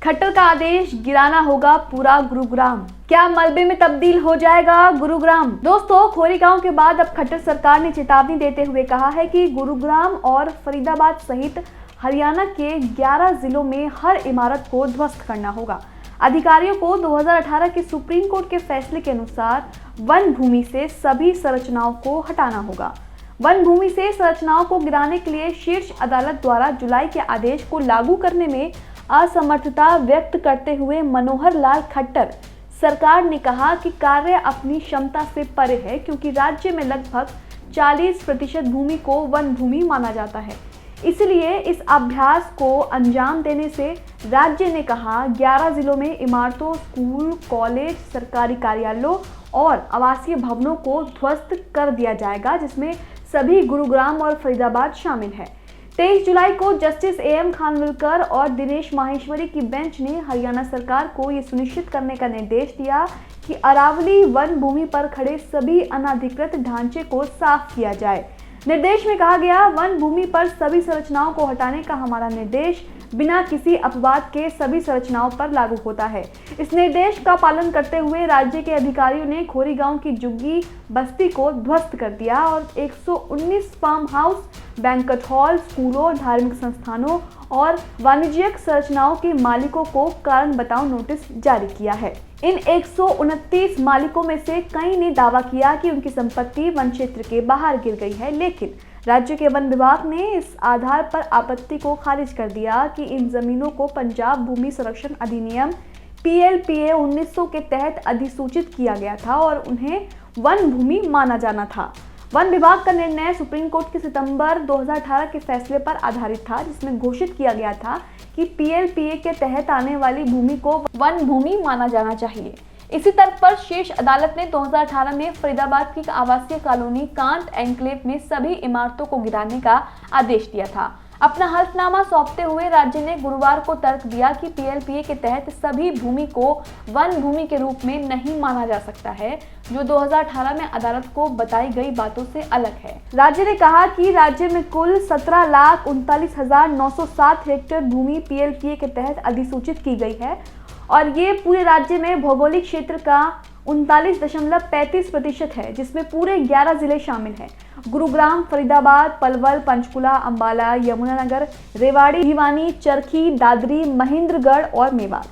खट्टर का आदेश, गिराना होगा पूरा गुरुग्राम। क्या मलबे में तब्दील हो जाएगा गुरुग्राम? दोस्तों, खोरीगांव के बाद अब खट्टर सरकार ने चेतावनी देते हुए कहा है कि गुरुग्राम और फरीदाबाद सहित हरियाणा के 11 जिलों में हर इमारत को ध्वस्त करना होगा। अधिकारियों को 2018 के सुप्रीम कोर्ट के फैसले के अनुसार वन भूमि से सभी संरचनाओं को हटाना होगा। वन भूमि से संरचनाओं को गिराने के लिए शीर्ष अदालत द्वारा जुलाई के आदेश को लागू करने में असमर्थता व्यक्त करते हुए मनोहर लाल खट्टर सरकार ने कहा कि कार्य अपनी क्षमता से परे है, क्योंकि राज्य में लगभग 40% भूमि को वन भूमि माना जाता है। इसलिए इस अभ्यास को अंजाम देने से राज्य ने कहा 11 जिलों में इमारतों, स्कूल, कॉलेज, सरकारी कार्यालयों और आवासीय भवनों को ध्वस्त कर दिया जाएगा, जिसमें सभी गुरुग्राम और फरीदाबाद शामिल है। 23 जुलाई को जस्टिस AM खानविलकर और दिनेश माहेश्वरी की बेंच ने हरियाणा सरकार को ये सुनिश्चित करने का निर्देश दिया कि अरावली वन भूमि पर खड़े सभी अनधिकृत ढांचे को साफ किया जाए। निर्देश में कहा गया, वन भूमि पर सभी संरचनाओं को हटाने का हमारा निर्देश बिना किसी अपवाद के सभी संरचनाओं पर लागू होता है। इस निर्देश का पालन करते हुए राज्य के अधिकारियों ने खोरीगांव की जुग्गी बस्ती को ध्वस्त कर दिया और 119 फार्म हाउस, बैंक्वेट हॉल, स्कूलों, धार्मिक संस्थानों और वाणिज्यिक संरचनाओं के मालिकों को कारण बताओ नोटिस जारी किया है। इन 129 मालिकों में से कई ने दावा किया कि उनकी संपत्ति वन क्षेत्र के बाहर गिर गई है, लेकिन राज्य के वन विभाग ने इस आधार पर आपत्ति को खारिज कर दिया कि इन जमीनों को पंजाब भूमि संरक्षण अधिनियम PLPA 1900 के तहत अधिसूचित किया गया था और उन्हें वन भूमि माना जाना था। वन विभाग का निर्णय सुप्रीम कोर्ट के सितंबर 2018 के फैसले पर आधारित था, जिसमें घोषित किया गया था कि PLPA के तहत आने वाली भूमि को वन भूमि माना जाना चाहिए। इसी तर्क पर शीर्ष अदालत ने 2018 में फरीदाबाद की आवासीय कॉलोनी कांत एन्क्लेव में सभी इमारतों को गिराने का आदेश दिया था। अपना हल्फनामा सौंपते हुए राज्य ने गुरुवार को तर्क दिया कि PLPA के तहत सभी भूमि को वन भूमि के रूप में नहीं माना जा सकता है, जो 2018 में अदालत को बताई गई बातों से अलग है। राज्य ने कहा कि राज्य में कुल 17,39,907 हेक्टेयर भूमि PLPA के तहत अधिसूचित की गई है और ये पूरे राज्य में भौगोलिक क्षेत्र का 39.35% है, जिसमें पूरे 11 जिले शामिल हैं। गुरुग्राम, फरीदाबाद, पलवल, पंचकुला, अंबाला, यमुनानगर, रेवाड़ी, भिवानी, चरखी, दादरी, महेंद्रगढ़ और मेवात।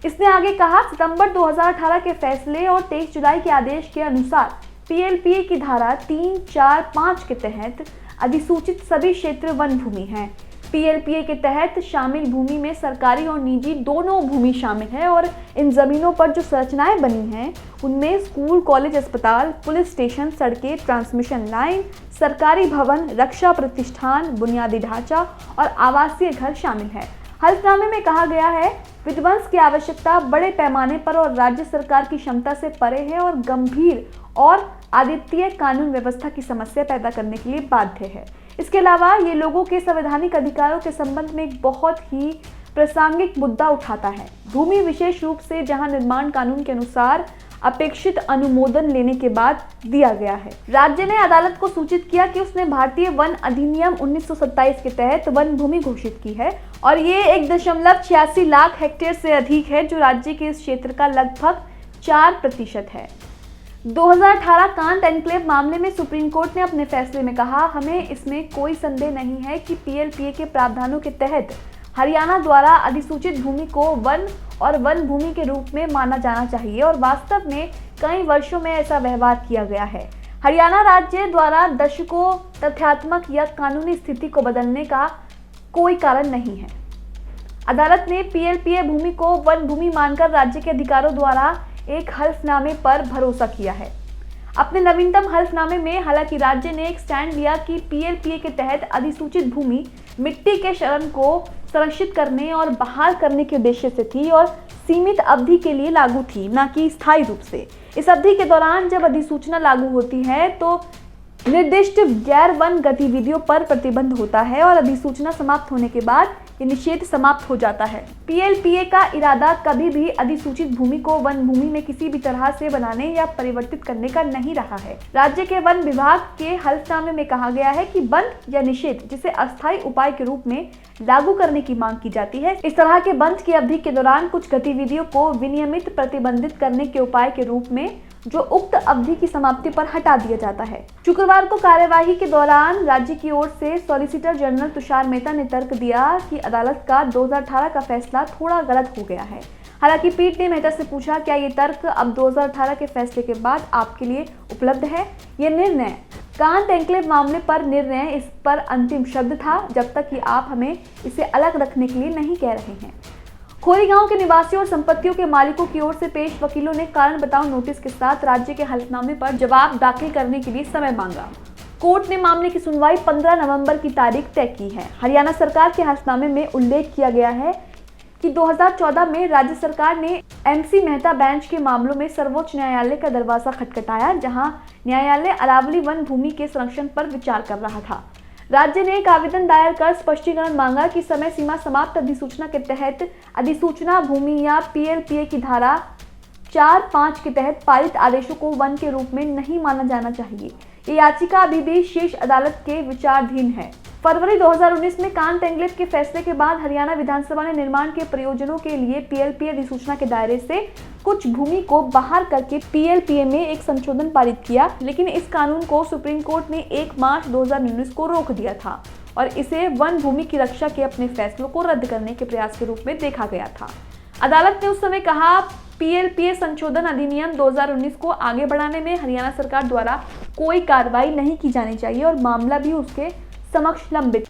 इसने आगे कहा, सितंबर 2018 के फैसले और 23 जुलाई के आदेश के अनुसार PLPA की धारा 3, 4, 5 के तहत अधिसूचित सभी क्षेत्र वन भूमि हैं। PLPA के तहत शामिल भूमि में सरकारी और निजी दोनों भूमि शामिल है और इन जमीनों पर जो संरचनाएं बनी हैं उनमें स्कूल, कॉलेज, अस्पताल, पुलिस स्टेशन, सड़कें, ट्रांसमिशन लाइन, सरकारी भवन, रक्षा प्रतिष्ठान, बुनियादी ढांचा और आवासीय घर शामिल है। हल्फनामे में कहा गया है, विध्वंस की आवश्यकता बड़े पैमाने पर और राज्य सरकार की क्षमता से परे है और गंभीर और अद्वितीय कानून व्यवस्था की समस्या पैदा करने के लिए बाध्य है। इसके अलावा ये लोगों के संवैधानिक अधिकारों के संबंध में एक बहुत ही प्रासंगिक मुद्दा उठाता है। भूमि विशेष रूप से जहां निर्माण कानून के अनुसार अपेक्षित अनुमोदन लेने के बाद दिया गया है। राज्य ने अदालत को सूचित किया कि उसने भारतीय वन अधिनियम 1927 के तहत वन भूमि घोषित की है और ये 1.86 लाख हेक्टेयर से अधिक है, जो राज्य के इस क्षेत्र का लगभग 4% है। 2018 कांत एन्क्लेव मामले में सुप्रीम कोर्ट ने अपने फैसले में कहा, हमें इसमें कोई संदेह नहीं है कि PLPA के प्रावधानों के तहत हरियाणा द्वारा अधिसूचित भूमि को वन और वन भूमि के रूप में माना जाना चाहिए और वास्तव में कई वर्षों में ऐसा व्यवहार किया गया है। हरियाणा राज्य द्वारा दशकों तथ्यात्मक या कानूनी स्थिति को बदलने का कोई कारण नहीं है। अदालत ने PLPA भूमि को वन भूमि मानकर राज्य के अधिकारियों द्वारा एक हल्फनामे पर भरोसा किया है। अपने नवीनतम हल्फनामे में हालांकि राज्य ने एक स्टैंड लिया कि PLPA के तहत अधिसूचित भूमि मिट्टी के शरण को संरक्षित करने और बहाल करने के उद्देश्य से थी और सीमित अवधि के लिए लागू थी, न कि स्थायी रूप से। इस अवधि के दौरान जब अधिसूचना लागू होती है तो निर्दिष्ट गैर वन गतिविधियों पर प्रतिबंध होता है और अधिसूचना समाप्त होने के बाद ये निषेध समाप्त हो जाता है। पीएलपीए का इरादा कभी भी अधिसूचित भूमि को वन भूमि में किसी भी तरह से बनाने या परिवर्तित करने का नहीं रहा है। राज्य के वन विभाग के हलफनामे में कहा गया है कि बंद या निषेध जिसे अस्थायी उपाय के रूप में लागू करने की मांग की जाती है। इस तरह के बंद की अवधि के दौरान कुछ गतिविधियों को विनियमित प्रतिबंधित करने के उपाय के रूप में जो उक्त अवधि की समाप्ति पर हटा दिया जाता है। शुक्रवार को कार्यवाही के दौरान राज्य की ओर से सॉलिसिटर जनरल तुषार मेहता ने तर्क दिया कि अदालत का 2018 का फैसला थोड़ा गलत हो गया है। हालांकि पीठ ने मेहता से पूछा, क्या ये तर्क अब 2018 के फैसले के बाद आपके लिए उपलब्ध है? ये निर्णय कांत एन्क्लेव मामले पर निर्णय इस पर अंतिम शब्द था, जब तक कि आप हमें इसे अलग रखने के लिए नहीं कह रहे हैं। खोरी गांव के निवासियों और संपत्तियों के मालिकों की ओर से पेश वकीलों ने कारण बताओ नोटिस के साथ राज्य के हलफनामे पर जवाब दाखिल करने के लिए समय मांगा। कोर्ट ने मामले की सुनवाई 15 नवंबर की तारीख तय की है। हरियाणा सरकार के हलफनामे में उल्लेख किया गया है कि 2014 में राज्य सरकार ने एमसी मेहता बेंच के मामलों में सर्वोच्च न्यायालय का दरवाजा खटखटाया, जहां न्यायालय अरावली वन भूमि के संरक्षण पर विचार कर रहा था। राज्य ने एक आवेदन दायर कर स्पष्टीकरण मांगा कि समय सीमा समाप्त अधिसूचना के तहत अधिसूचना भूमि या पीएलपीए की धारा 4-5 के तहत पारित आदेशों को वन के रूप में नहीं माना जाना चाहिए। ये याचिका अभी भी शीर्ष अदालत के विचाराधीन है। फरवरी 2019 में कांत एन्क्लेव के फैसले के बाद हरियाणा विधानसभा ने निर्माण के प्रयोजनों के लिए पीएलपीए अधिसूचना के दायरे से कुछ भूमि को बाहर करके पीएलपीए में एक संशोधन पारित किया, लेकिन इस कानून को सुप्रीम कोर्ट ने 1 मार्च 2019 को रोक दिया था और इसे वन भूमि की रक्षा के अपने फैसलों को रद्द करने के प्रयास के रूप में देखा गया था। अदालत ने उस समय कहा, पीएलपीए संशोधन अधिनियम 2019 को आगे बढ़ाने में हरियाणा सरकार द्वारा कोई कार्रवाई नहीं की जानी चाहिए और मामला भी उसके समक्ष लंबित